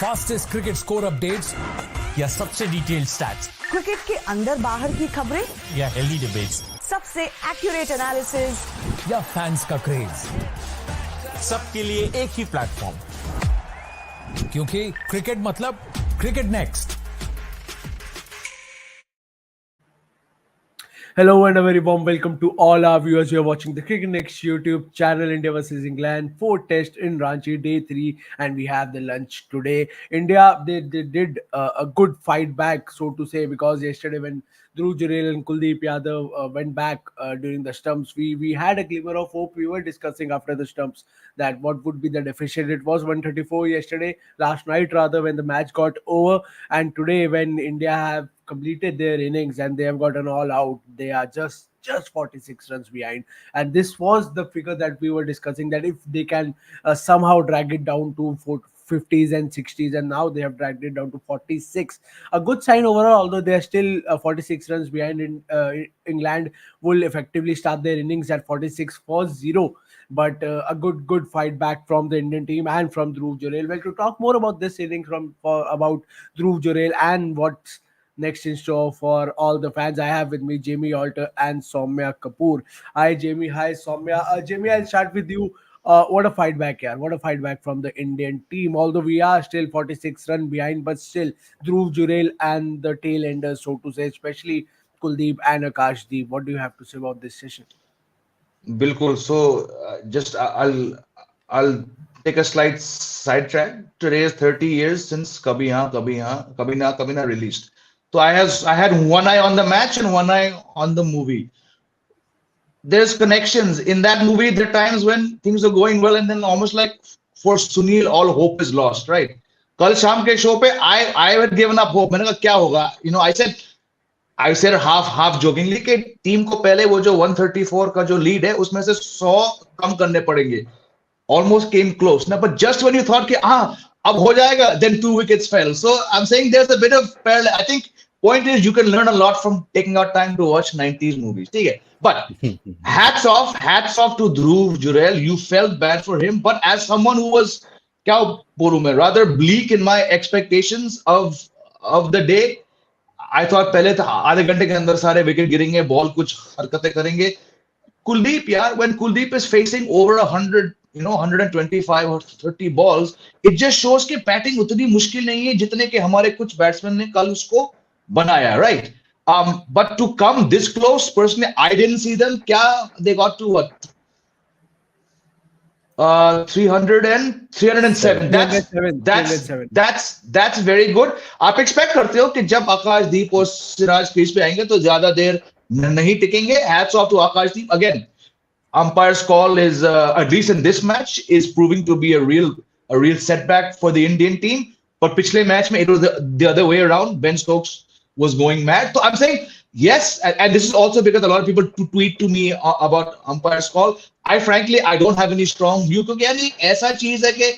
Fastest cricket score updates या सबसे detailed stats, cricket के अंदर बाहर की खबरें या हेल्दी डिबेट्स, सबसे एक्यूरेट एनालिसिस या फैंस का क्रेज, सबके लिए एक ही प्लेटफॉर्म, क्योंकि क्रिकेट मतलब cricket next. Hello and a very warm welcome to all our viewers who are watching the Cricket Next YouTube channel. India versus England, 4th test in Ranchi, day 3, and we have the lunch today. India, they did a good fight back, so to say, because yesterday when Dhruv Jurel and Kuldeep Yadav went back during the stumps, we had a glimmer of hope. We were discussing after the stumps that what would be the deficit. It was 134 yesterday, last night rather, when the match got over, and today when India have completed their innings and they have gotten all out, they are just 46 runs behind, and this was the figure that we were discussing, that if they can somehow drag it down to 50s and 60s, and now they have dragged it down to 46. A good sign overall, although they are still 46 runs behind. England will effectively start their innings at 46 for 0, but a good fight back from the Indian team and from Dhruv Jurel. Well, to talk more about this innings about Dhruv Jurel and what's next in store for all the fans, I have with me Jamie Alter and Soumya Kapoor. Hi Jamie, hi Soumya. Jamie, I'll start with you. What a fight back here. What a fight back from the Indian team. Although we are still 46 run behind, but still Dhruv Jurel and the tail enders, so to say, especially Kuldeep and Akashdeep. What do you have to say about this session? Bilkul. So just I'll take a slight sidetrack. Today is 30 years since Kabhi Na released. So I had one eye on the match and one eye on the movie. There's connections in that movie. There are times when things are going well, and then almost like for Sunil, all hope is lost, right? Kal sham ke show pe, I had given up hope. मैंने कहा क्या होगा? You know, I said half jokingly कि team को पहले वो जो 134 का जो lead है, उसमें से 100 कम करने पड़ेंगे. Almost came close. Now, but just when you thought कि अब हो जाएगा, then 2 wickets fell. So I'm saying there's a bit of parallel. I think point is you can learn a lot from taking out time to watch 90s movies. Okay? But hats off to Dhruv Jurel. You felt bad for him, but as someone who was rather bleak in my expectations of the day, I thought पहले तो आधे घंटे के अंदर सारे wicket गिरेंगे, ball कुछ हरकतें करेंगे. Kuldeep, yeah, when Kuldeep is facing over 100, 125 or 30 balls, it just shows कि बैटिंग उतनी मुश्किल नहीं है जितने के हमारे कुछ बैट्समैन ने कल उसको बनाया, right? But to come this close, personally, I didn't see them. क्या they got to what? 307. That's very good. आप expect करते हो कि जब आकाशदीप और सिराज क्रीज पे आएंगे तो ज्यादा देर नहीं टिकेंगे. Hats off to Akashdeep. Again, umpire's call is at least in this match is proving to be a real setback for the Indian team. But पिछले match में it was the other way around. Ben Stokes was going mad. So I'm saying yes, and this is also because a lot of people tweet to me about umpire's call. I don't have any strong view क्योंकि यानी ऐसा चीज है कि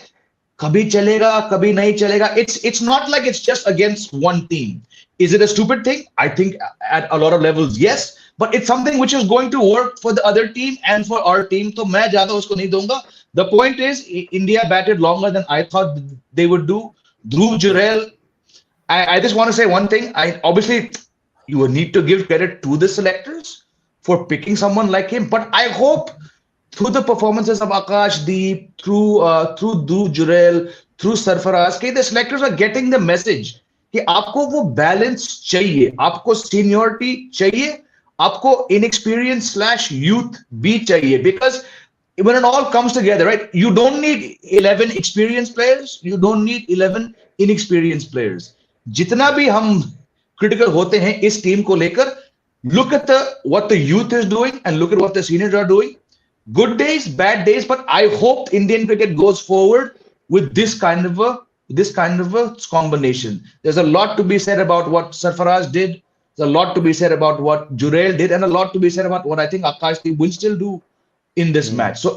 कभी चलेगा कभी नहीं चलेगा. It's not like it's just against one team. Is it a stupid thing? I think at a lot of levels, yes. But it's something which is going to work for the other team and for our team. So मैं ज़्यादा उसको नहीं दूंगा. The point is, India batted longer than I thought they would do. Dhruv Jurel, I just want to say one thing. Obviously, you need to give credit to the selectors for picking someone like him. But I hope through the performances of Akashdeep, through Dhruv Jurel, through Sarfaraz, the selectors are getting the message कि आपको वो balance चाहिए, आपको seniority चाहिए, आपको inexperience/youth भी चाहिए, because when it all comes together, right, you don't need 11 experienced players, you don't need 11 inexperienced players. जितना भी हम critical होते हैं इस टीम को लेकर, look at what the youth is doing and look at what the seniors are doing. Good days, bad days, but I hope Indian cricket goes forward with this kind of a combination. There's a lot to be said about what Sarfaraz did. There's a lot to be said about what Jurel did, and a lot to be said about what I think Akashdeep will still do in this match. So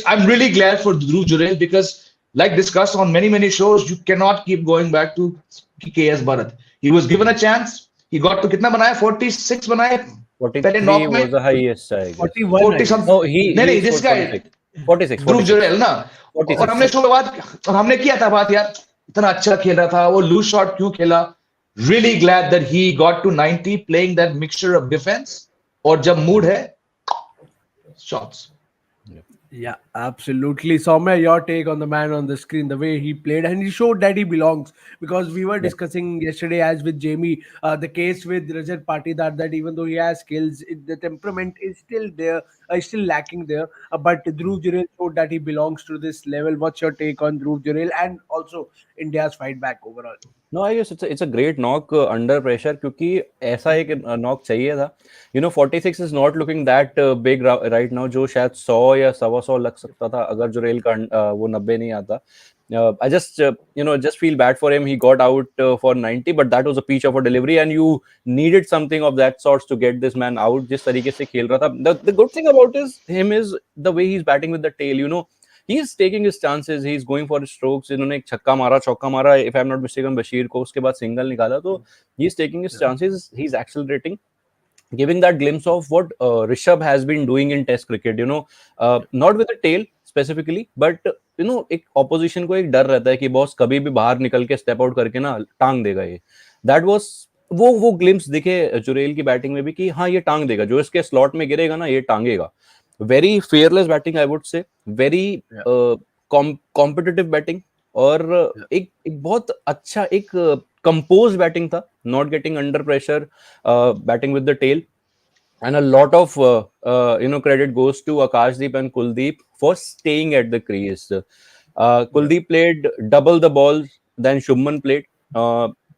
I'm really glad for Dhruv Jurel because, like discussed on many shows, you cannot keep going back to KS Bharat. He was given a chance. He got to कितना बनाया? 46 बनाया. 43 was the highest. 41. 40 something. No, he this guy 46. Dhruv Jurel ना. और हमने show के बाद और हमने किया था बात यार इतना अच्छा खेल रहा था, वो लूज शॉट क्यों खेला? Really glad that he got to 90 playing that mixture of defense. और जब मूड है, shots. Yeah, absolutely. Soumya, your take on the man on the screen, the way he played, and he showed that he belongs. Because we were discussing yesterday, as with Jamie, the case with Rajat Patidar, that even though he has skills, the temperament is still there, is still lacking there. But Dhruv Jurel showed that he belongs to this level. What's your take on Dhruv Jurel and also India's fight back overall? No, I guess it's a great knock under pressure क्योंकि ऐसा एक knock चाहिए था. 46 is not looking that big right now, जो शायद 100 या 125 लग सकता था अगर जुरेल का वो 90 नहीं आता. I just just feel bad for him. He got out for 90, but that was a peach of a delivery, and you needed something of that sorts to get this man out. जिस तरीके से खेल रहा था. The good thing about him is the way he's batting with the tail. He's taking his chances. He's going for his strokes. इन्होंने एक छक्का मारा, चौका मारा, if I'm not mistaken, Bashir को, उसके बाद सिंगल निकाला. तो he's taking his chances. He's accelerating, giving that glimpse of what Rishabh has been doing in Test cricket. Not with the tail specifically, but एक opposition को एक डर रहता है कि बॉस कभी भी बाहर निकल के स्टेप आउट करके ना टांग देगा ये. That was वो ग्लिम्स दिखे जुरेल की बैटिंग में भी कि हाँ ये टांग देगा, जो इसके स्लॉट में गिरेगा ना ये टांगेगा. Very fearless batting, I would say. Very competitive batting. और एक बहुत अच्छा एक composed batting था. Not getting under pressure, batting with the tail. And a lot of credit goes to Akashdeep and Kuldeep for staying at the crease. Kuldeep played double the balls than Shubman played.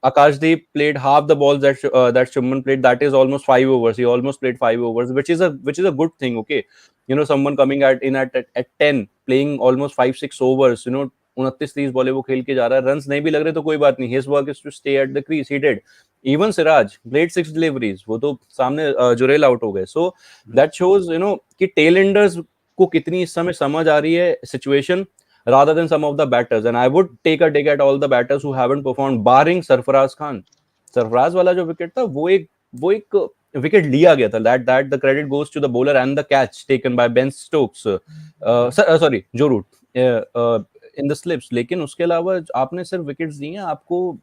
Akashdeep played half the balls that Shubman played. That is almost 5 overs. He almost played 5 overs, which is a good thing. Okay, someone coming at 10, playing almost 5-6 overs. 29-30 बॉले वो खेल के जा रहा है. Runs नहीं भी लग रहे तो कोई बात नहीं. His work is to stay at the crease. He did. Even Siraj played 6 deliveries. वो तो सामने जुरेल आउट हो गए. So that shows कि tail enders को कितनी इस समय समझ आ रही है situation, rather than some of the batters. And I would take a dig at all the batters who haven't performed, barring Sarfaraz Khan. Sarfaraz वाला जो विकेट था वो एक विकेट लिया गया था. That the credit goes to the bowler and the catch taken by Ben Stokes. Sorry, Joe Root. In the slips. लेकिन उसके अलावा आपने सिर्फ विकेट्स दी हैं. आपको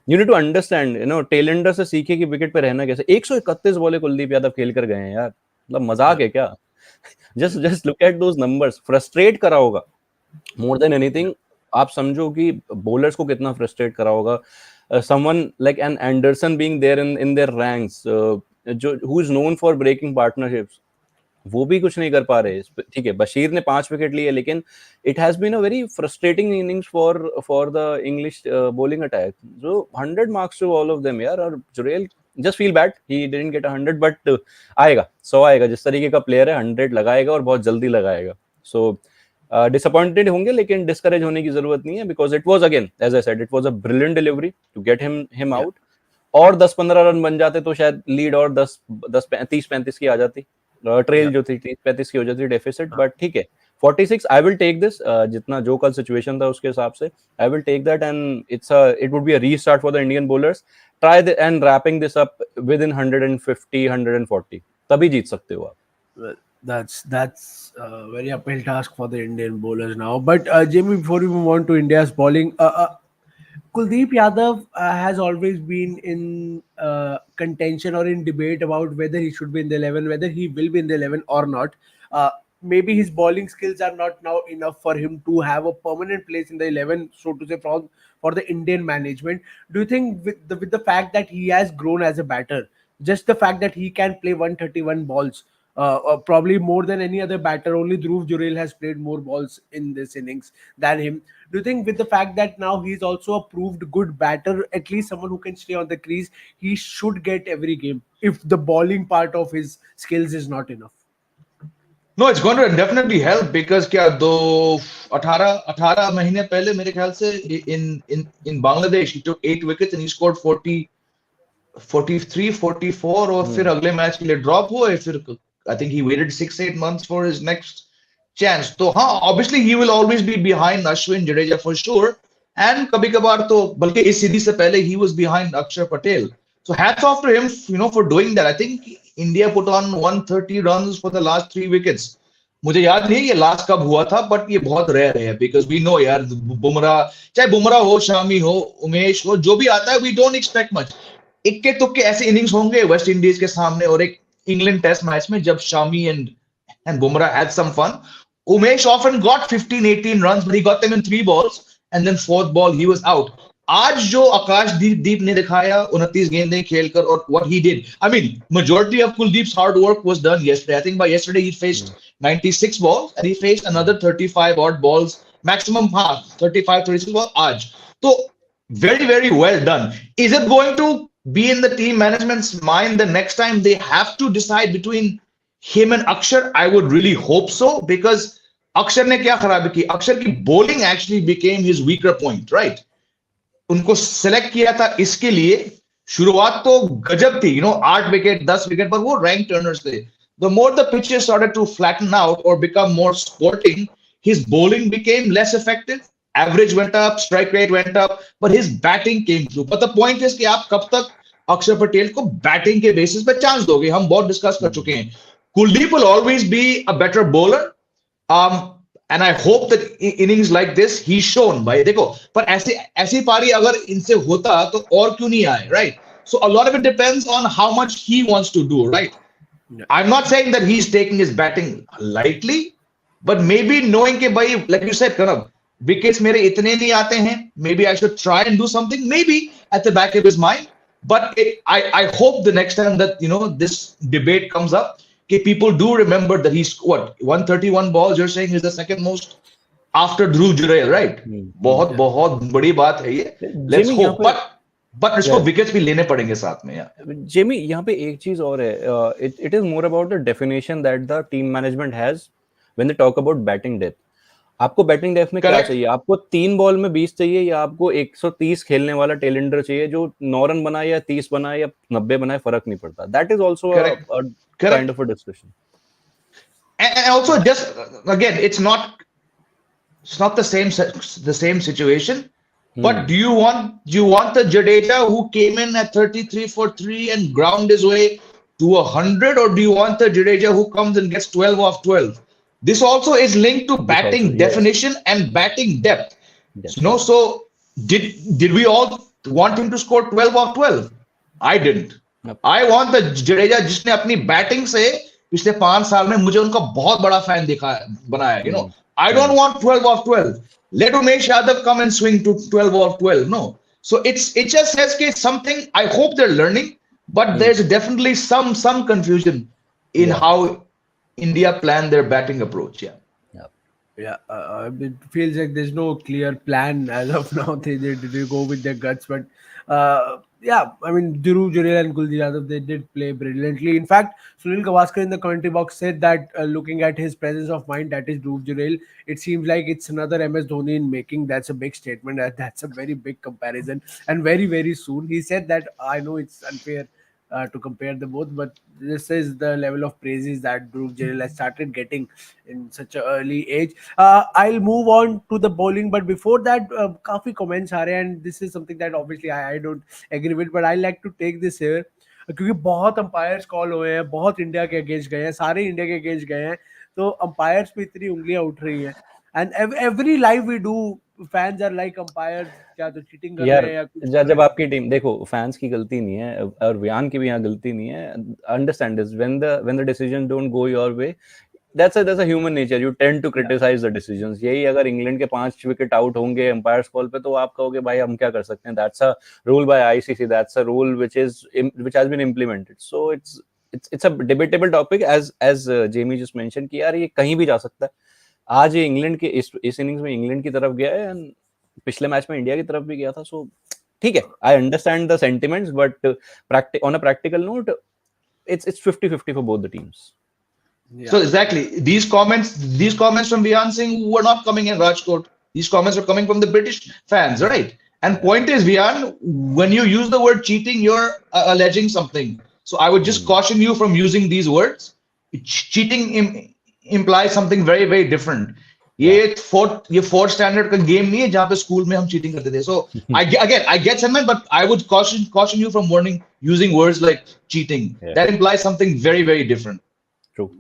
you need to understand, tailender से सीखे कि विकेट पे रहना कैसे. 131 बॉले कुलदीप यादव खेल कर गए हैं यार. मतलब मजाक है क्या? just look at those numbers. Frustrate करा होगा more than anything. आप समझो कि bowlers को कितना फ्रस्ट्रेट करा होगा. Someone like an Anderson being there in their ranks, who is known for breaking partnerships, वो भी कुछ नहीं कर पा रहे. ठीक है, बशीर ने 5 विकेट लिए, लेकिन it has been a very frustrating innings for the English bowling attack. So 100 marks to all of them यार. और Jurel just feel bad he didn't get 100, but आएगा 100 आएगा. जिस तरीके का प्लेयर है 100 लगाएगा और बहुत जल्दी लगाएगा. So disappointed होंगे, लेकिन discourage होने की जरूरत नहीं है, because it was, again as I said, it was a brilliant delivery to get him out. और 10-15 रन बन जाते तो शायद लीड और 30-35 की आ जाती. ट्रेल जो थी 30-35 की हो जाती डेफिसिट. बट ठीक है, 46 आई विल टेक दिस. जितना जो कल सिचुएशन था उसके हिसाब से I will take that, and it would be a restart for the Indian bowlers. Try and wrapping this up within 150-140, तभी जीत सकते हो आप. That's a very uphill task for the Indian bowlers now. But Jamie, before we move on to India's bowling, Kuldeep Yadav has always been in contention or in debate about whether he should be in the 11, whether he will be in the 11 or not. Maybe his bowling skills are not now enough for him to have a permanent place in the 11, so to say, for the Indian management. Do you think with the fact that he has grown as a batter, just the fact that he can play 131 balls, probably more than any other batter, only Dhruv Jurel has played more balls in this innings than him. Do you think with the fact that now he's also a proved good batter, at least someone who can stay on the crease, he should get every game if the bowling part of his skills is not enough? No, it's going to definitely help, because क्या 18 महीने पहले मेरे ख्याल से in Bangladesh he took 8 wickets and he scored 43, 44, और फिर अगले match के लिए ड्रॉप हुए. फिर I think he waited 6-8 months for his next chance. तो हाँ, obviously he will always be behind Ashwin, Jadeja for sure, and कभी कभार तो बल्कि इस सीरीज से पहले he was behind Akshar Patel. So hats off to him, for doing that. I think India put on 130 runs for the last 3 wickets. मुझे याद नहीं ये लास्ट कब हुआ था, बट ये बहुत रेयर है बिकॉज वी नो यार बुमराह, चाहे बुमराह हो, शामी हो, उमेश हो, जो भी आता है वी डोंट एक्सपेक्ट मच. इक्के तुक्के ऐसे इनिंग्स होंगे वेस्ट इंडीज के सामने और एक इंग्लैंड टेस्ट मैच में जब Shami and Bumrah had some fun. Umesh often got 15-18 runs, but he got them in 3 balls, and then 4th ball he was out. आज जो आकाशदीप ने दिखाया 29 गेंदें खेलकर और what he did, I mean, majority of Kuldeep's hard work was done yesterday. I think by yesterday he faced 96 balls and he faced another 35 odd balls, maximum 35-36 balls आज. So very very well done. Is it going to be in the team management's mind the next time they have to decide between him and Akshar? I would really hope so, because Akshar ने क्या खराबी की? Akshar की bowling actually became his weaker point, right? उनको select किया था इसके लिए. शुरुआत तो गजब थी, 8 विकेट 10 विकेट पर वो rank turners थे. The more the pitches started to flatten out or become more sporting, his bowling became less effective. Average went up, strike rate went up, but his batting came through. But the point is कि आप कब तक अक्षर पटेल को batting के basis पे chance दोगे? हम बहुत डिस्कस कर चुके हैं. Kuldeep will always be a better bowler, and I hope that innings like this he's shown. भाई देखो, पर ऐसी पारी अगर इनसे होता तो और क्यों नहीं आए, right? So a lot of it depends on how much he wants to do, right? Yeah. I'm not saying that he's taking his batting lightly, but maybe knowing कि भाई, like you said, Pranav, wickets मेरे इतने नहीं आते हैं, maybe I should try and do something, maybe at the back of his mind. But I hope the next time that this debate comes up, people do remember that he's 131 balls. You're saying is the second most after Dhruv Jurel, right? बहुत बड़ी बात है ये. Let's hope. But इसको wickets भी लेने पड़ेंगे साथ में यार. जेमी, यहाँ पे एक चीज और है. It is more about the definition that the team management has when they talk about batting depth. आपको बैटिंग डेप्थ में क्या चाहिए? आपको 3 बॉल में 20 चाहिए या आपको 130 खेलने वाला टेलेंडर चाहिए जो 9 रन बनाए या 30 बनाए या 90 बनाए, फर्क नहीं पड़ता. That is also a kind of a discussion. And also, just again, it's not the same situation. But do you want the Jadeja who came in at 33 for 3 and ground his way to 100, or do you want the Jadeja who comes and gets 12 off 12? This also is linked to batting definition and batting depth. Yes. So did we all want him to score 12 off 12? I didn't. Yep. I want the Jadeja जिसने अपनी batting से पिछले 5 साल में मुझे उनका बहुत बड़ा फैन बनाया. I don't want 12 off 12. Let Umesh Yadav come and swing to 12 off 12. No. So it just says that something. I hope they're learning, but there's definitely some confusion in how India plan their batting approach. It feels like there's no clear plan as of now. They go with their guts, but I mean, Dhruv Jurel and Kuldeep Yadav, they did play brilliantly. In fact, Sunil Gavaskar in the commentary box said that looking at his presence of mind, that is Dhruv Jurel, it seems like it's another MS Dhoni in making. That's a big statement. That's a very big comparison, and very very soon. He said that I know it's unfair to compare them both, but this is the level of praises that Dhruv Jurel has started getting in such an early age. I'll move on to the bowling, but before that, काफी comments आ रहे हैं, and this is something that obviously I don't agree with, but I like to take this here क्योंकि बहुत umpires call हुए हैं, बहुत India के against गए हैं, सारे इंडिया के अगेंस्ट गए हैं, तो अंपायर्स पे इतनी उंगलियां उठ रही हैं, and every live we do, fans are like umpires क्या तो चीटिंग कर रहे हैं या कुछ. जब आपकी टीम देखो, फैंस की गलती नहीं है और वियान की भी यहाँ गलती नहीं है. Understand this, when the decisions don't go your way, that's a human nature. You tend to criticize the decisions. यही अगर इंग्लैंड के 5 विकेट आउट होंगे अंपायर्स कॉल पे तो आप कहोगे भाई हम क्या कर सकते हैं. That's a rule by ICC. That's a rule which has been implemented. So it's a debatable topic as Jamie just mentioned कि यार ये कहीं भी जा सकता है. आज ये इंग्लैंड के इस इनिंग्स में इंग्लैंड की तरफ गया है, पिछले मैच में इंडिया की तरफ भी गया था. सो ठीक है, I understand the sentiments, but on a practical note it's 50-50 for both the teams. So exactly, these comments from Vihan Singh were not coming in Rajkot. These comments are coming from the British fans, right? And point is, Vihan, when you use the word cheating, you're alleging something. So I would just caution you from using these words. Cheating implies something very very different. ये fourth standard का game नहीं है जहाँ पे school में हम cheating करते थे. So I get sentiment, but I would caution you from using words like cheating. That implies something very very different. True.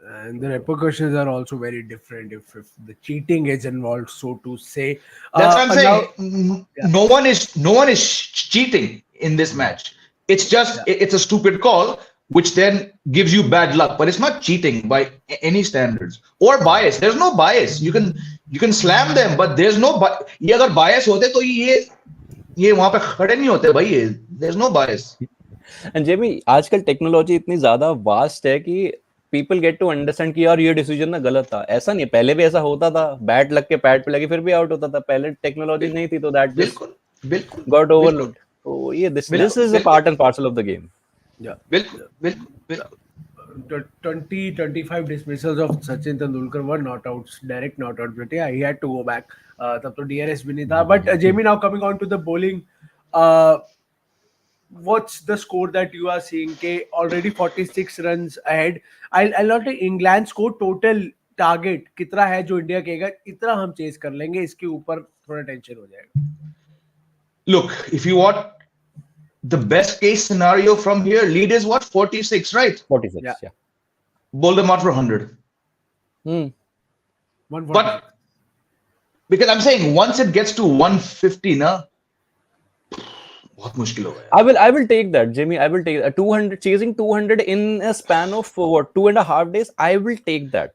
And the repercussions are also very different if the cheating is involved, so to say. That's what I'm Now, saying. No one is cheating in this match. It's just it's a stupid call, which then gives you bad luck. But it's not cheating by any standards or bias. There's no bias. You can slam them, but there's no. ये अगर bias होते तो ये वहाँ पे खड़े नहीं होते भाई ये. There's no bias. And Jamie, आजकल टेक्नोलॉजी इतनी ज्यादा वास्ट है कि पीपल गेट टू अंडरस्टैंड कि यार ये डिसीजन ना गलत था. ऐसा नहीं, पहले भी ऐसा होता था, बैट लग के पैड पे लगे फिर भी आउट होता था. पहले टेक्नोलॉजी नहीं थी तो दैट बिल्कुल गॉट ओवरलोड. तो ये this is a part and parcel of the game. बिल्कुल 20-25 dismissals of Sachin Tendulkar were not outs, direct not outs. But yeah, he had to go back. तब तो DRS भी नहीं था. But Jamie, now coming on to the bowling, what's the score that you are seeing? के already 46 runs ahead. I'll not say England score total target कितना है जो India कहेगा इतना हम चेस कर लेंगे, इसके ऊपर थोड़ा टेंशन हो जाएगा. Look, if you want the best case scenario from here, lead is what, 46, right? 46, yeah. Bowl them out for 100. 140. But because I'm saying once it gets to 150, na, बहुत मुश्किल हो गया. I will take that, Jimmy. I will take 200, chasing 200 in a span of what, 2.5 days. I will take that.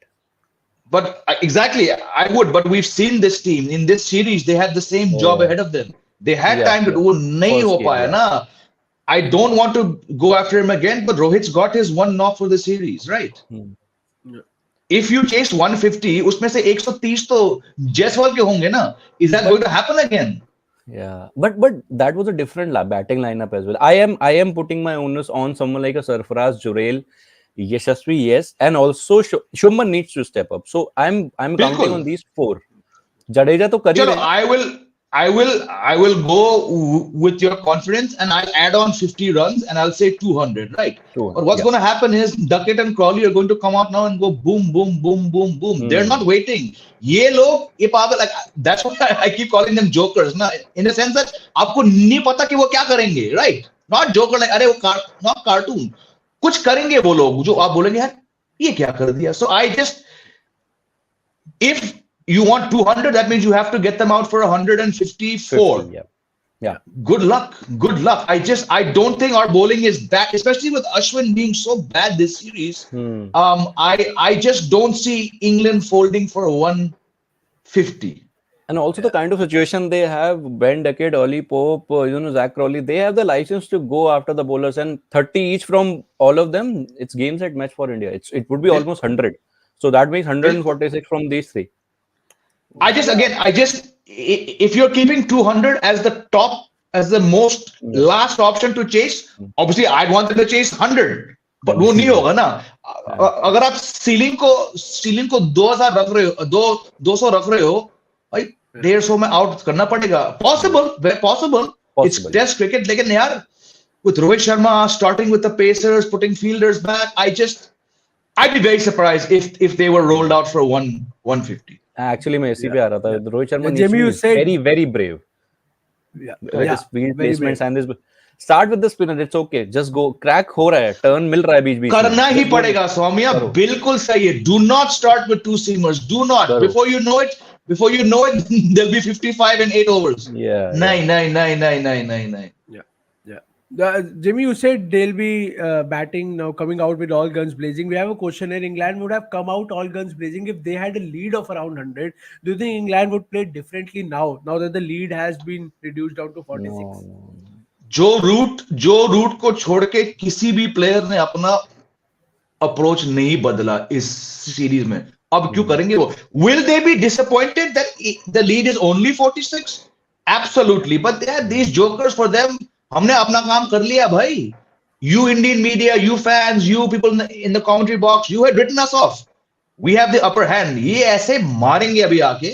But exactly, I would. But we've seen this team in this series. They had the same job ahead of them. They had time to do. नहीं हो पाया ना. I don't want to go after him again. But Rohit's got his one knock for the series, right? If you chased 150, उसमें से 130 तो जयसवाल के होंगे ना. Is that going to happen again? Yeah, but that was a different batting lineup as well. I am putting my onus on someone like a Sarfaraz, Jurel, Yashasvi, yes, and also Shuman needs to step up. So I'm counting on these four. Jadeja to kari rahe. I will go with your confidence and I'll add on 50 runs and I'll say 200, right? 200, but what's going to happen is Duckett and Crawley are going to come out now and go boom, boom, boom, boom, boom. They're not waiting. ये लोग ये पागल, like that's why I keep calling them jokers. ना, in the sense that आपको नहीं पता कि वो क्या करेंगे, right? Not joker like अरे वो not cartoon. कुछ करेंगे वो लोग जो आप बोलेंगे यार ये क्या कर दिया. So I just, if you want 200, that means you have to get them out for 154. 50, yeah. Good luck. I don't think our bowling is that, especially with Ashwin being so bad this series. I just don't see England folding for 150. And also the kind of situation they have, Ben Duckett, Ollie Pope, Zach Crowley, they have the license to go after the bowlers, and 30 each from all of them. It's game set match for India. It would be almost 100. So that means 146 from these three. I just, if you're keeping 200 as the top, as the most last option to chase, obviously I'd want them to chase 100, but वो नहीं होगा ना. अगर आप ceiling को 2000 रख रहे हो, 200 रख रहे हो, भाई 150 में आउट करना पड़ेगा. Very possible. It's test cricket. लेकिन यार, with Rohit Sharma starting with the Pacers, putting fielders back, I'd be very surprised if they were rolled out for 150. Actually, मैं इसी पे आ रहा था. Rohit Sharma needs to be very brave. With his field placements and this. Start with the spinner. It's okay. Just go. Crack हो रहा है. Turn मिल रहा है बीच-बीच में. करना ही पड़ेगा सौम्या. बिल्कुल सही है. Do not start with two seamers. Do not. Before you know it, there'll be 55 and 8 overs. Yeah. Nine. Jimmy, you said they'll be batting now, coming out with all guns blazing. We have a question here. England would have come out all guns blazing if they had a lead of around 100. Do you think England would play differently now that the lead has been reduced down to 46? No. जो root को छोड़ के किसी भी player ने अपना approach नहीं बदला इस सीरीज में. अब क्यों करेंगे वो? Will they be disappointed that the lead is only 46? Absolutely. But they are these jokers for them. हमने अपना काम कर लिया भाई. You Indian media, you fans, you people in the commentary box, you had written us off. We have the upper hand. ये ऐसे मारेंगे अभी आके.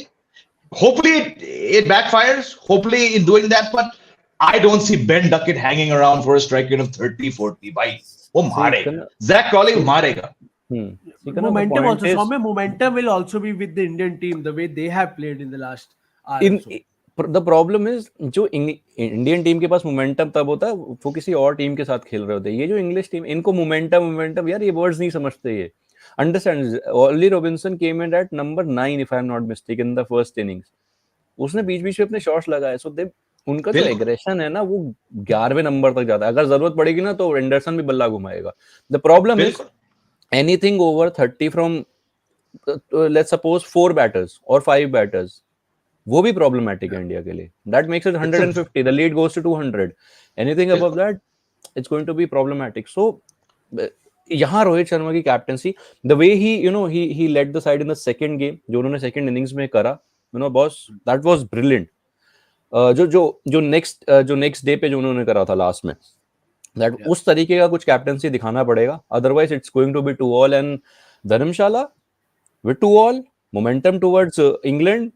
Hopefully it backfires. Hopefully in doing that, but I don't see Ben Duckett hanging around for a strike rate of 30-40. भाई वो मारेगा. Zach Crowley मारेगा. Momentum also. Momentum will also be with the Indian team the way they have played in the last hour. The problem is जो Indian team के पास momentum तब होता है वो किसी और टीम के साथ खेल रहे होते हैं. ये जो इंग्लिश टीम, इनको मोमेंटम यार ये वर्ड्स नहीं समझते. ये Understand? Ollie Robinson came in at number 9, if I'm not mistaken, in the first innings. उसने बीच-बीच में अपने शॉट्स लगाए. So they उनका जो एग्रेशन है ना वो 11वें नंबर तक जाता है. अगर जरूरत पड़ेगी ना तो एंडरसन भी बल्ला घुमाएगा. The problem is anything over 30 from let's suppose 4 batters or 5 batters, वो भी problematic है इंडिया के लिए. That makes it 150. The lead goes to 200. Anything above that, it's going to be problematic. So यहाँ रोहित शर्मा की captaincy, the way he led the side in the second game, जो उन्होंने second innings में करा, boss, that was brilliant. जो next day पे जो उन्होंने करा था last में, that उस तरीके का कुछ कैप्टेंसी दिखाना पड़ेगा. Otherwise, it's going to be 2-all and Dharamshala with 2-all, momentum towards England,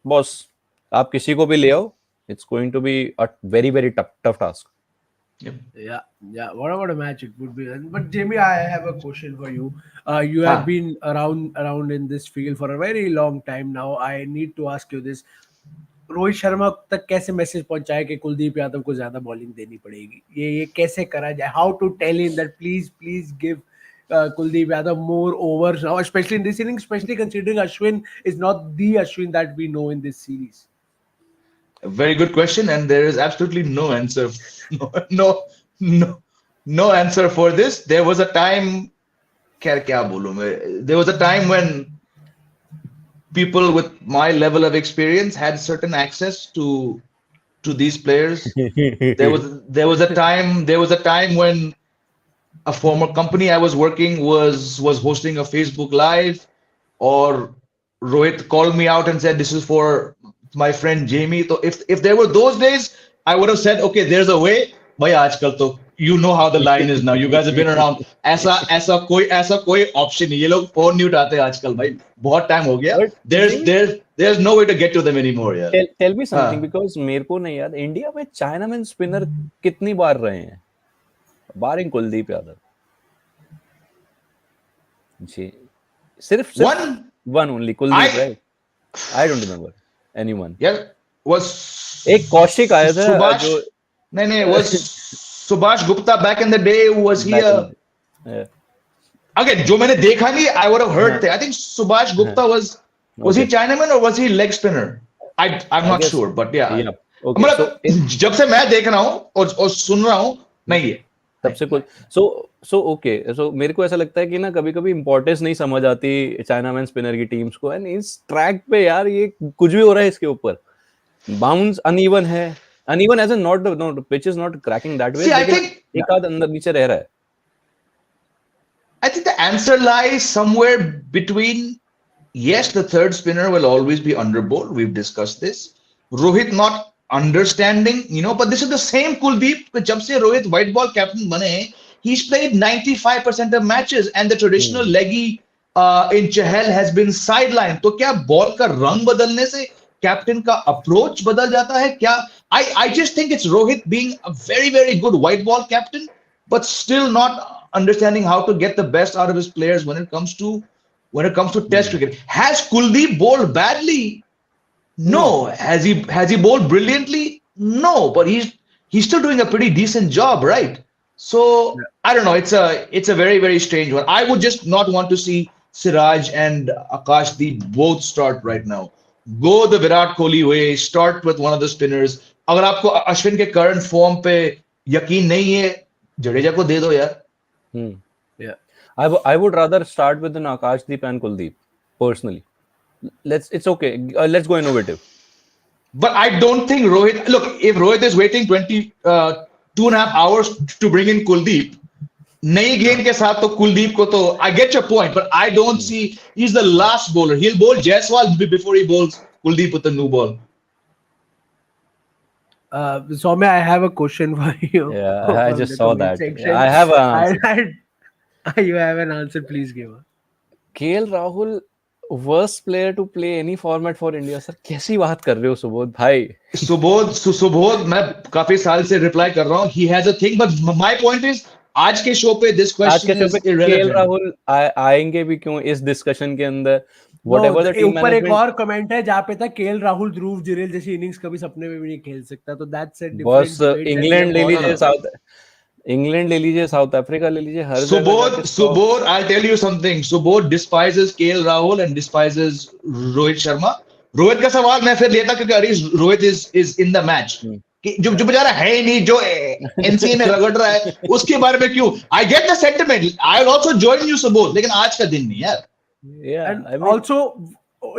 boss. आप किसी को भी ले आओ, it's going to be a very very tough task. Yep. Yeah. What about a match it would be? But Jamie, I have a question for you. You have been around in this field for a very long time now. I need to ask you this. Rohit Sharma तक कैसे message पहुंचाए कि कुलदीप यादव को ज्यादा bowling देनी पड़ेगी? ये कैसे करा जाए? How to tell him that please give Kuldeep Yadav more overs now, especially in this inning, especially considering Ashwin is not the Ashwin that we know in this series. A very good question, and there is absolutely no answer. No answer for this. There was a time, there was a time when people with my level of experience had certain access to these players. There was a time when a former company I was working was hosting a Facebook Live, or Rohit called me out and said, "This is for my friend Jamie." So if there were those days, I would have said, "Okay, there's a way." Bhai, aajkal to you know how the line is now. You guys have been around. ऐसा कोई option नहीं. ये लोग phone नहीं उठाते आजकल भाई. बहुत time हो गया. There's no way to get to them anymore. यार. Tell me something, because मेरे को नहीं याद इंडिया में चाइनामैन स्पिनर कितनी बार रहे हैं, बारिंग कुलदीप यादव जी. सिर्फ one only Kuldeep, right? I don't remember anyone. Yeah, was एक कौशिक आया था Subhash, जो नहीं was Subhash Gupta back in the day. Was he again जो मैंने देखा नहीं, I would have heard. I think Subhash Gupta was he Chinaman or was he leg spinner? I'm not sure, but yeah. Okay, मतलब जब से मैं देख रहा हूँ और सुन रहा हूँ नहीं है तब से कुछ सो मेरे को ऐसा लगता है कि ना कभी-कभी इंपॉर्टेंस नहीं समझ आती चाइनामैन स्पिनर की टीम्स को. एंड इस ट्रैक पे यार ये कुछ भी हो रहा है इसके ऊपर. बाउंस अनइवन है, uneven as in not pitch is not cracking that way. एक आध अंदर नीचे रह रहा है. I think the answer lies somewhere between, yes, the third spinner will always be under ball. We've discussed this. Rohit not understanding, but this is the same Kuldeep. जब से Rohit white ball captain बने, he's played 95% of matches, and the traditional leggy in Chahal has been sidelined. तो क्या ball का रंग बदलने से captain का approach बदल जाता है क्या? I just think it's Rohit being a very very good white ball captain, but still not understanding how to get the best out of his players when it comes to Test cricket. Has Kuldeep bowled badly? No. Has he bowled brilliantly? No, but he's still doing a pretty decent job, right? So I don't know. It's a very very strange one. I would just not want to see Siraj and Akashdeep both start right now. Go the Virat Kohli way. Start with one of the spinners. अगर आपको अश्विन के current form पे यकीन नहीं है, जडेजा को दे दो यार. Yeah, I would rather start with an Akashdeep and Kuldeep personally. It's okay. Let's go innovative. But I don't think Rohit. Look, if Rohit is waiting 2.5 hours to bring in Kuldeep, नई गेंद के साथ तो कुलदीप को तो I get your point, but I don't see he's the last bowler. He'll bowl Jaiswal before he bowls Kuldeep with a new ball. Soumya, I have a question for you. Yeah, I just saw that. I have an answer. You have an answer, please give her. KL Rahul, worst player to play any format for India. Sir, कैसी बात कर रहे हो सुबोध भाई? सुबोध मैं काफी साल से रिप्लाई कर रहा हूँ. He has a thing, but my point is आज के शो पे this question is irrelevant. KL Rahul आएंगे भी क्यों इस डिस्कशन के अंदर? Whatever the team ऊपर एक management. और कमेंट है जहाँ पे था KL राहुल ध्रुव जुरेल जैसी इनिंग्स कभी सपने में भी नहीं खेल सकता. तो that's a different बस इंग्लैंड ले लीजिए साउथ. इंग्लैंड ले लीजिए, साउथ अफ्रीका ले लीजिए, हर जगह जाके Subodh, I'll tell you something. Subodh despises KL Rahul and despises Rohit Sharma. Rohit का सवाल मैं फिर लेता क्योंकि अरे Rohit is in the match कि जो जो बेचारा है ही नहीं, जो एनसीए में रगड़ रहा है, उसके बारे में क्यों? I get the sentiment, I will also join you Subodh, लेकिन आज का दिन नहीं यार. And also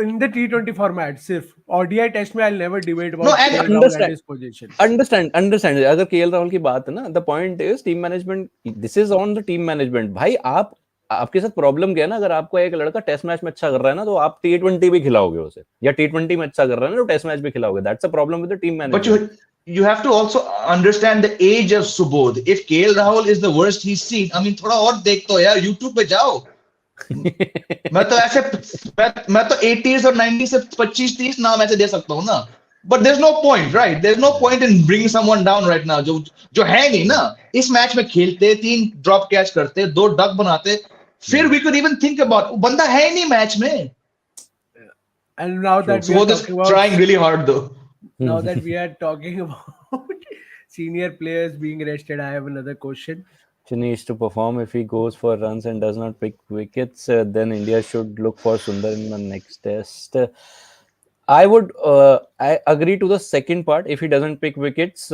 in the T20 format, सिर्फ ODI टेस्ट में I'll never debate about No, and KL Rahul and his position. Understand. अगर केएल राहुल की बात है ना, the point is team management, this is on the team management. भाई आपके साथ प्रॉब्लम क्या है ना, अगर आपको एक लड़का टेस्ट मैच में अच्छा कर रहा है ना, तो आप T20 भी खिलाओगे उसे, या T20 में अच्छा कर रहा है ना, तो टेस्ट मैच भी खिलाओगे. That's a problem with the team management. But you have to also understand the age of Subodh. If KL Rahul is the worst he's seen, I mean थोड़ा और देख तो यार, YouTube पे जाओ. मैं तो 80s और 90s से 25-30 नाम ऐसे दे सकता हूँ ना. But there's no point, right? There's no point in bringing someone down right now. जो है नहीं ना, इस मैच में खेलते, 3 ड्रॉप कैच करते, 2 डक बनाते, फिर we could even think about, बंदा है नहीं मैच में. And now that Subodh is trying really hard though. Now that we are talking about senior players being rested, I have another question. He needs to perform. If he goes for runs and does not pick wickets, then India should look for Sundar in the next test. I would I agree to the second part. If he doesn't pick wickets,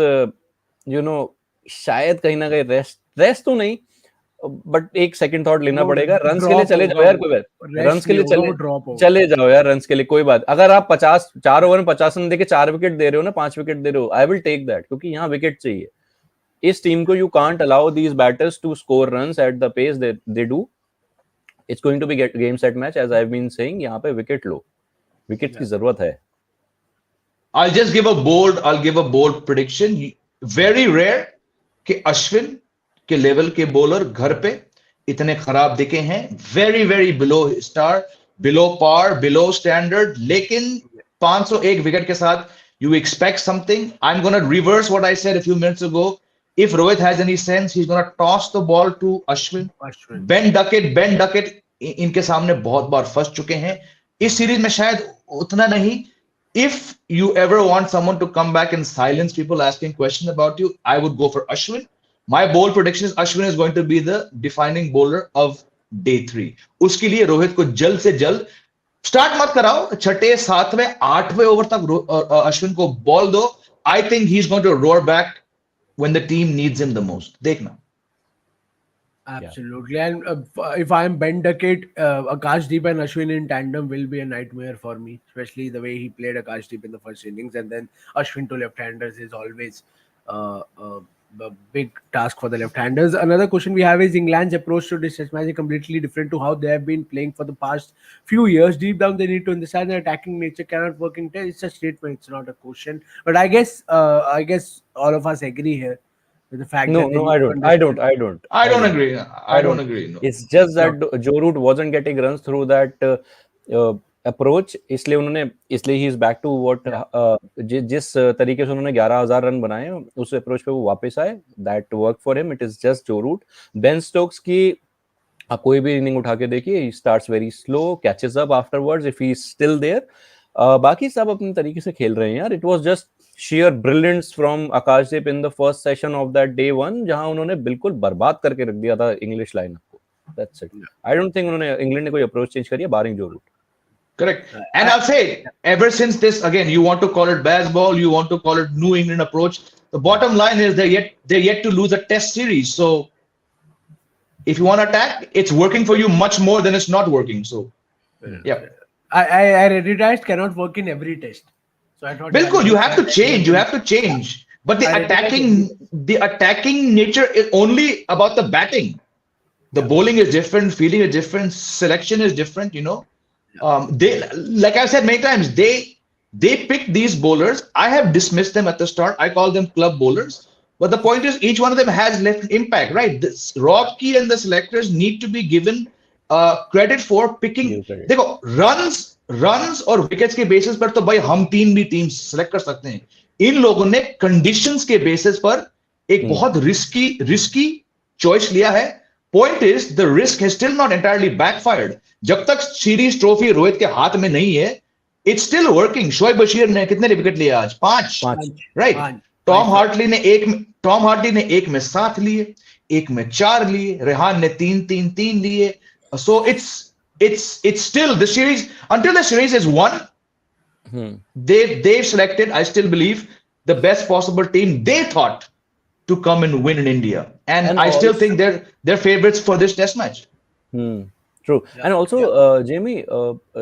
शायद कहीं ना कहीं rest तो नहीं, but एक second thought लेना पड़ेगा. Runs के लिए चले जाओ यार, कोई बात. रन्स के लिए चले जाओ यार, रन्स के लिए कोई बात. अगर आप 4 ओवर में 50 रन देके 4 विकेट दे रहे हो ना, 5 विकेट दे रहे हो, आई विल टेक दैट, क्योंकि यहाँ विकेट चाहिए इस टीम को. You can't allow these batters to score runs at the pace they do. It's going to be game set match, as I have been saying. यहाँ पे wicket लो, wicket की जरूरत है. I'll just give a bold prediction. Very rare कि अश्विन के level के bowler घर पे इतने खराब दिखे हैं. Very very below star, below par, below standard. लेकिन 501 विकेट के साथ you expect something. I'm gonna reverse what I said a few minutes ago. If Rohit has any sense, he's gonna toss the ball to Ashwin. Ben Duckett इनके सामने बहुत बार फंस चुके हैं. इस सीरीज में शायद उतना नहीं. If you ever want someone to come back and silence people asking questions about you, I would go for Ashwin. My bold prediction is Ashwin is going to be the defining bowler of day 3. उसके लिए रोहित को जल्द से जल्द start मत कराओ. 6, 7, 8वें over तक अश्विन को बॉल दो. I think he's going to roar back when the team needs him the most. देखना. Absolutely. And if I'm Ben Duckett, Akashdeep and Ashwin in tandem will be a nightmare for me, especially the way he played Akashdeep in the first innings, and then Ashwin to left-handers is always a big task for the left-handers. Another question we have is England's approach to this test match is completely different to how they have been playing for the past few years. Deep down, they need to understand that attacking nature cannot work in test. It's a statement, it's not a question. But I guess all of us agree here. The fact no, I don't agree. I don't agree. No. It's just that Joe Root wasn't getting runs through that approach. इसलिए he is back to what जिस तरीके से उन्होंने 11,000 run बनाए, उस approach पे वो वापस आए. That worked for him. It is just Joe Root. Ben Stokes की आप कोई भी इनिंग उठा के देखिए, he starts very slow, catches up afterwards if he is still there. बाकी सब अपने तरीके से खेल रहे हैं यार. It was just sheer brilliance from Akashdeep in the first session of that day 1, जहां उन्होंने बिल्कुल बर्बाद करके रख दिया था इंग्लिश लाइनअप को. That's it. I don't think उन्होंने इंग्लैंड ने कोई अप्रोच चेंज करी है barring Joe Root. Correct. And I'll say, ever since this, again, you want to call it baseball, you want to call it New England approach. The bottom line is they're yet to lose a test series. So if you want to attack, it's working for you much more than it's not working. So yeah. I realized cannot work in every test. So I thought Bilkul, you have to change. But the attacking nature is only about the batting. The bowling is different, fielding is different, selection is different, you know. They, like I've said many times, they pick these bowlers. I have dismissed them at the start. I call them club bowlers. But the point is, each one of them has left impact, right? This Rocky and the selectors need to be given credit for picking. देखो, runs और wickets के basis पर तो भाई हम भी teams select कर सकते हैं. इन लोगों ने conditions के basis पर एक बहुत risky choice लिया है. Point is, the risk has still not entirely backfired. जब तक सीरीज ट्रॉफी रोहित के हाथ में नहीं है, it's still working. Shoaib Bashir ने कितने विकेट लिए आज? 5, right? टॉम हार्टली ने एक में 7 लिए, एक में 4 लिए, रेहान ने 3 लिए. So it's still the series, until the series is won. They've selected, I still believe, the best possible team they thought to come and win in India, and I still think they're favorites for this test match. True. And also, Jamie,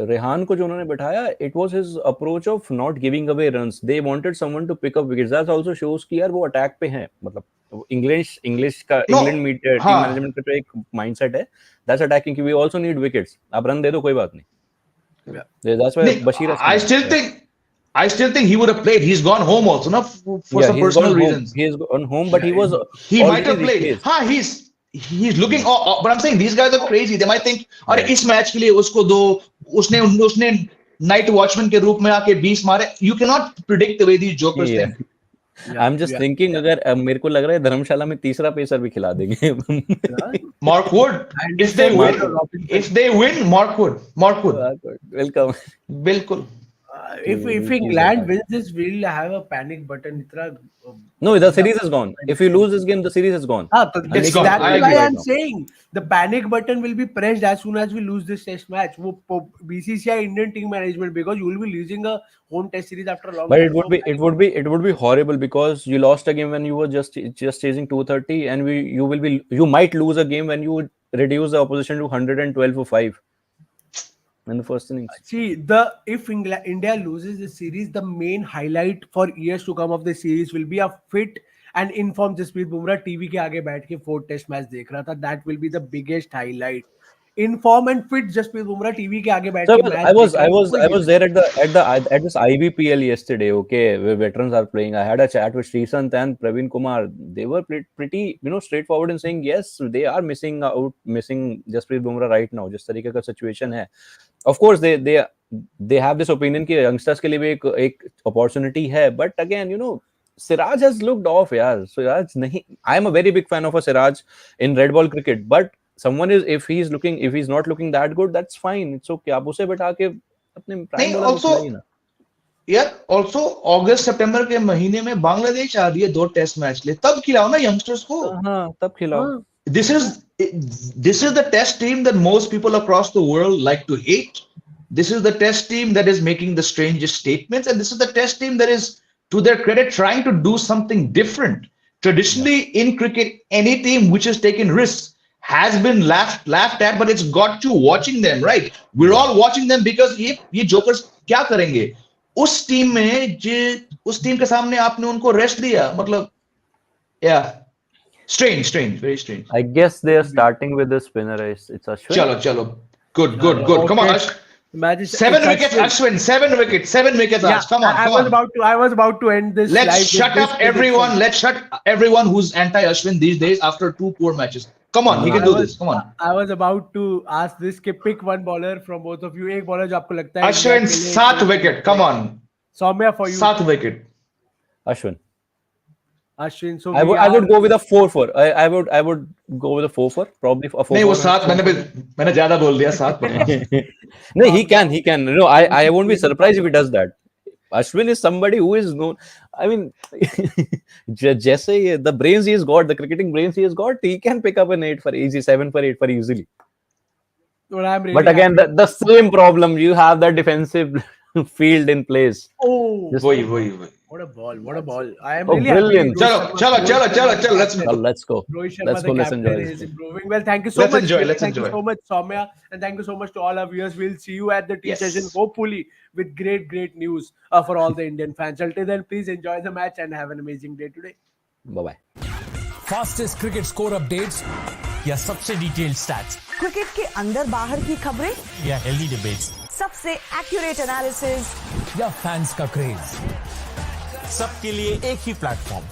Rehan को जो उन्होंने बैठाया, it was his approach of not giving away runs. They wanted someone to pick up wickets. That also shows कि यार वो attack पे हैं. मतलब English का England team management का जो एक mindset है, that's attacking कि we also need wickets. आप run दे दो कोई बात नहीं. That's why Bashir. I still think he would have played. He's gone home also, no, for some personal reasons. He's gone home, but he might have played. He's looking, but I'm saying these guys are crazy. They might think, अरे इस match के लिए उसको दो, उसने night watchman के रूप में आके 20 मारे. You cannot predict the way these jokers think. I'm just thinking, अगर मेरे को लग रहा है धर्मशाला में तीसरा पेसर भी खिला देंगे. Mark Wood, if they win, Mark Wood. Welcome. बिल्कुल. If England wins this, we'll have a panic button. No, the series is gone. If you lose this game, the series is gone. That's why I'm saying the panic button will be pressed as soon as we lose this test match. BCCI Indian team management, because you will be losing a home test series after a long but time. it would be horrible, because you lost a game when you were just chasing 230, and you might lose a game when you reduce the opposition to 112 for 5 in the first innings. See, if India loses the series, the main highlight for years to come of the series will be a fit and informed Jasprit Bumrah TV के आगे बैठ के 4 test match देख रहा था. That will be the biggest highlight. Inform and fit Jasprit Bumrah TV के आगे बैठ के match. I was there at this IBPL yesterday. Okay, where veterans are playing. I had a chat with Sreesanth and Praveen Kumar. They were pretty, straightforward in saying yes, they are missing Jasprit Bumrah right now. जिस तरीके का situation है. Of course, they have this opinion कि youngsters के लिए भी एक opportunity है. But again, Siraj has looked off. यार, Siraj नहीं. I am a very big fan of a Siraj in red ball cricket, but someone is, if he's not looking that good, that's fine. It's okay. आप उसे बैठा के अपने prime bowler को खिलाइए ना. यार, also अगस्त सितंबर के महीने में बांग्लादेश आ रही है 2 टेस्ट मैच ले, तब खिलाओ ना youngsters को. हाँ, तब खिलाओ. This is the test team that most people across the world like to hate. This is the test team that is making the strangest statements, and this is the test team that is, to their credit, trying to do something different. Traditionally in cricket, any team which has taken risks has been laughed at, but it's got you watching them, right? We're all watching them because ये jokers क्या करेंगे? उस team के सामने आपने उनको rest दिया, मतलब, yeah. Strange, very strange. I guess they are starting with the spinner. It's Ashwin. Chalo. Good. Come on, Ash. 7 wickets, Ashwin. 7 wickets. Ash. Come on. I was about to end this. Let's shut everyone who's anti-Ashwin these days after 2 poor matches. Come on, he can do this. Come on. I was about to ask this. Pick one bowler from both of you. एक bowler जो आपको लगता है. Ashwin, 7 wicket. Come on. Soumya, for you. 7 wicket. Ashwin. So I would go with a 4-4. I would go with a 4-4, probably a 4-4. नहीं, वो 7 मैंने ज़्यादा बोल दिया 7. No, he can. No, I won't be surprised if he does that. Ashwin is somebody who is known. I mean, जैसे the brains he has got, the cricketing brains he has got, he can pick up an 8 for easy, 7 for 8 for easily. But again, the same problem. You have that defensive field in place. Oh, वही. What a ball! I am really brilliant. चलो, let's go. Let's go. Let's enjoy. Is improving. Well, thank you so much. Let's thank enjoy. you so much, Soumya, and thank you so much to all our viewers. We'll see you at the tea session, hopefully with great news for all the Indian fans. Until then, please enjoy the match and have an amazing day today. Bye. Fastest cricket score updates या सबसे detailed stats cricket के अंदर बाहर की खबरें या healthy debates सबसे accurate analysis या फैंस का क्रेज, सबके लिए एक ही प्लेटफॉर्म,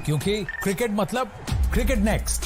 क्योंकि क्रिकेट मतलब क्रिकेट नेक्स्ट.